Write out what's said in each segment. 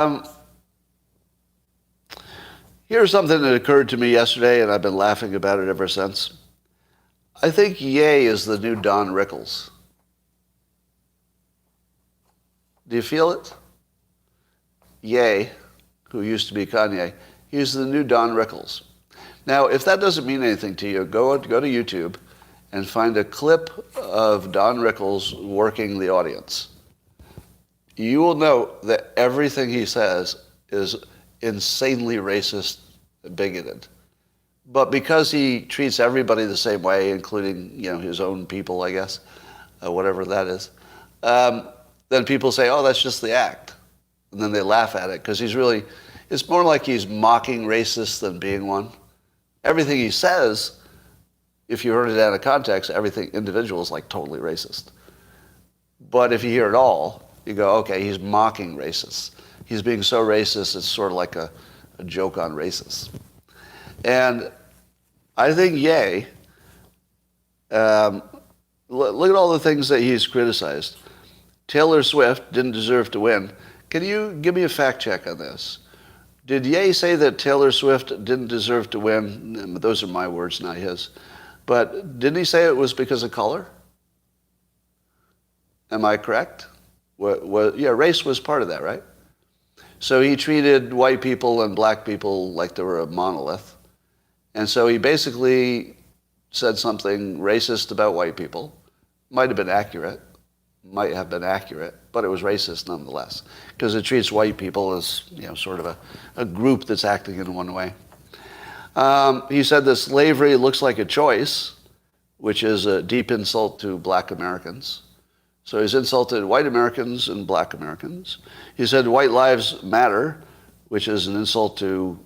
Um, Here's something that occurred to me yesterday, and I've been laughing about it ever since. I think Ye is the new Don Rickles. Do you feel it? Ye, who used to be Kanye, he's the new Don Rickles. Now, if that doesn't mean anything to you, go to YouTube and find a clip of Don Rickles working the audience. You will note that everything he says is insanely racist, bigoted. But because he treats everybody the same way, including his own people, I guess, whatever that is, then people say, oh, that's just the act. And then they laugh at it because it's more like he's mocking racists than being one. Everything he says, if you heard it out of context, everything individual is like totally racist. But if you hear it all, you go, okay, he's mocking racists. He's being so racist, it's sort of like a joke on racists. And I think Ye, look at all the things that he's criticized. Taylor Swift didn't deserve to win. Can you give me a fact check on this? Did Ye say that Taylor Swift didn't deserve to win? Those are my words, not his. But didn't he say it was because of color? Am I correct? Yeah, race was part of that, right? So he treated white people and black people like they were a monolith. And so he basically said something racist about white people. Might have been accurate, but it was racist nonetheless, because it treats white people as sort of a group that's acting in one way. He said that slavery looks like a choice, which is a deep insult to black Americans. So he's insulted white Americans and black Americans. He said white lives matter, which is an insult to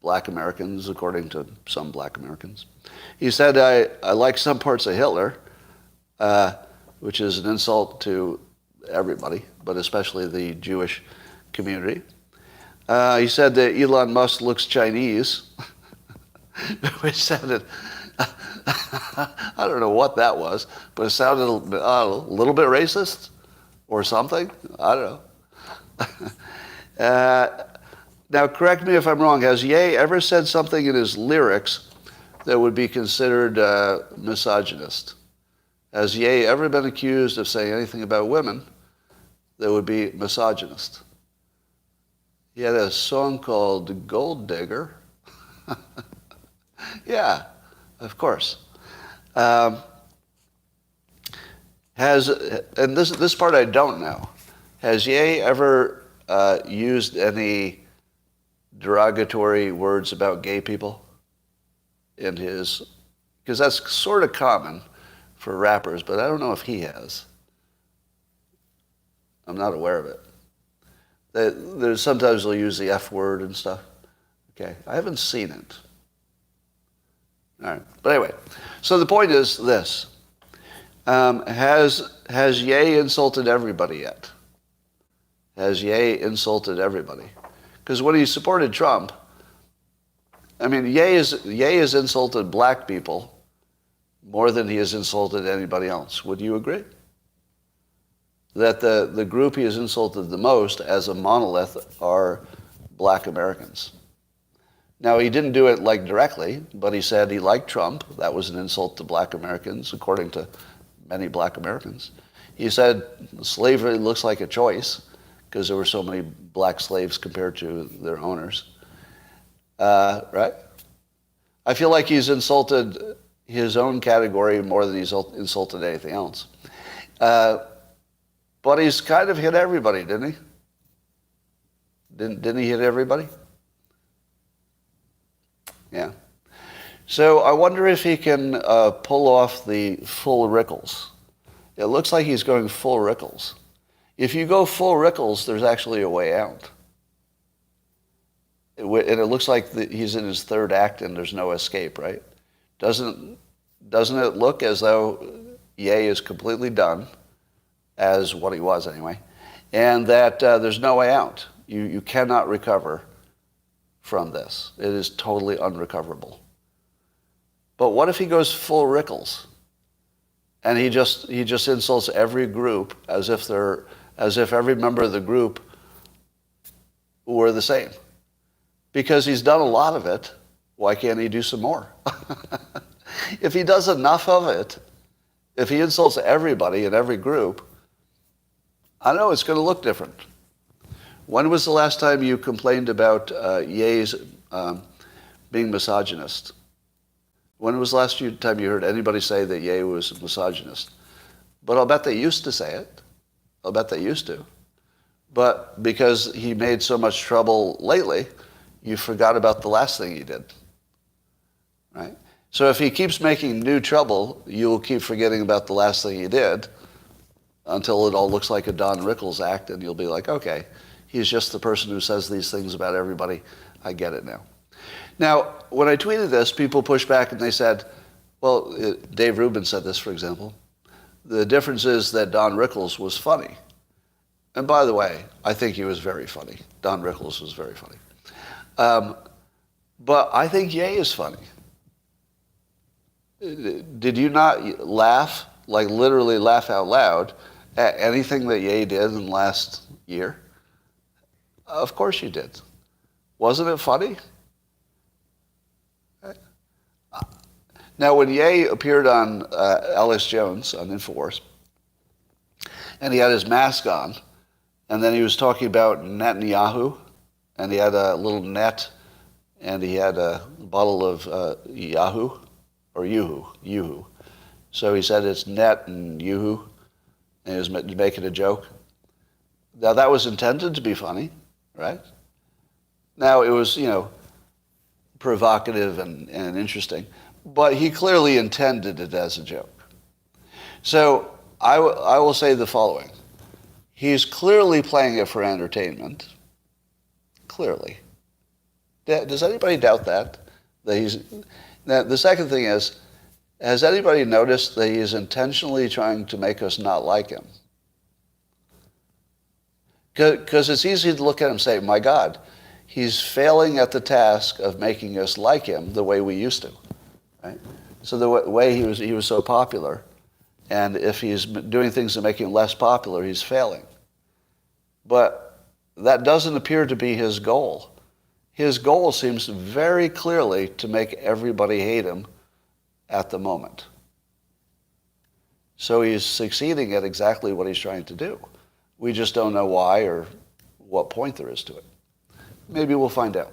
black Americans, according to some black Americans. He said, I like some parts of Hitler, which is an insult to everybody, but especially the Jewish community. He said that Elon Musk looks Chinese, which sounded, I don't know what that was, but it sounded a little bit racist or something. I don't know. Now, correct me if I'm wrong. Has Ye ever said something in his lyrics that would be considered misogynist? Has Ye ever been accused of saying anything about women that would be misogynist? He had a song called Gold Digger. Yeah, of course. And this part I don't know. Has Ye ever used any derogatory words about gay people in his? Because that's sort of common for rappers, but I don't know if he has. I'm not aware of it. There's sometimes they'll use the F word and stuff. Okay, I haven't seen it. All right, but anyway, so the point is this. Has Ye insulted everybody yet? Has Ye insulted everybody? Because when he supported Trump, I mean, Ye has insulted black people more than he has insulted anybody else. Would you agree? That the group he has insulted the most as a monolith are black Americans. Now, he didn't do it like directly, but he said he liked Trump. That was an insult to black Americans, according to many black Americans. He said slavery looks like a choice because there were so many black slaves compared to their owners. Right? I feel like he's insulted his own category more than he's insulted anything else. But he's kind of hit everybody, didn't he? Didn't he hit everybody? Yeah. So I wonder if he can pull off the full Rickles. It looks like he's going full Rickles. If you go full Rickles, there's actually a way out. And it looks like he's in his third act and there's no escape, right? Doesn't it look as though Ye is completely done, as what he was anyway, and that there's no way out? You cannot recover from this. It is totally unrecoverable. But what if he goes full Rickles and he just insults every group as if every member of the group were the same. Because he's done a lot of it, why can't he do some more? If he does enough of it, if he insults everybody in every group, I know it's going to look different. When was the last time you complained about Ye's being misogynist? When was the last time you heard anybody say that Ye was a misogynist? But I'll bet they used to say it. I'll bet they used to. But because he made so much trouble lately, you forgot about the last thing he did. Right? So if he keeps making new trouble, you will keep forgetting about the last thing he did until it all looks like a Don Rickles act, and you'll be like, okay, he's just the person who says these things about everybody. I get it now. Now, when I tweeted this, people pushed back and they said, well, Dave Rubin said this, for example, the difference is that Don Rickles was funny. And by the way, I think he was very funny. Don Rickles was very funny. But I think Ye is funny. Did you not laugh, like literally laugh out loud, at anything that Ye did in the last year? Of course you did. Wasn't it funny? Now, when Ye appeared on Alex Jones on InfoWars, and he had his mask on, and then he was talking about Netanyahu, and he had a little net, and he had a bottle of Yahoo, or Yoo-hoo. So he said it's net and Yoo-hoo, and he was making a joke. Now, that was intended to be funny, right? Now, it was, provocative and interesting, but he clearly intended it as a joke. So I will say the following. He's clearly playing it for entertainment. Clearly. Does anybody doubt that? Now, the second thing is, has anybody noticed that he is intentionally trying to make us not like him? Because it's easy to look at him and say, my God, he's failing at the task of making us like him the way we used to. Right? So the way he was so popular, and if he's doing things to make him less popular, he's failing. But that doesn't appear to be his goal. His goal seems very clearly to make everybody hate him at the moment. So he's succeeding at exactly what he's trying to do. We just don't know why or what point there is to it. Maybe we'll find out.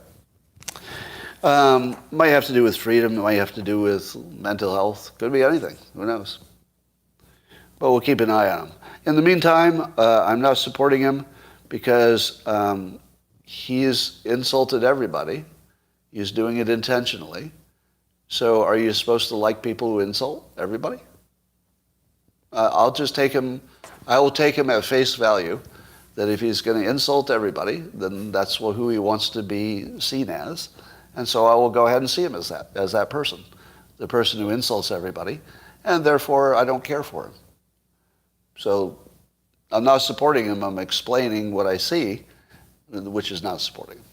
Might have to do with freedom. It might have to do with mental health. Could be anything. Who knows? But we'll keep an eye on him. In the meantime, I'm not supporting him because he's insulted everybody. He's doing it intentionally. So are you supposed to like people who insult everybody? I will take him at face value that if he's going to insult everybody, then that's who he wants to be seen as. And so I will go ahead and see him as that person, the person who insults everybody, and therefore I don't care for him. So I'm not supporting him, I'm explaining what I see, which is not supporting him.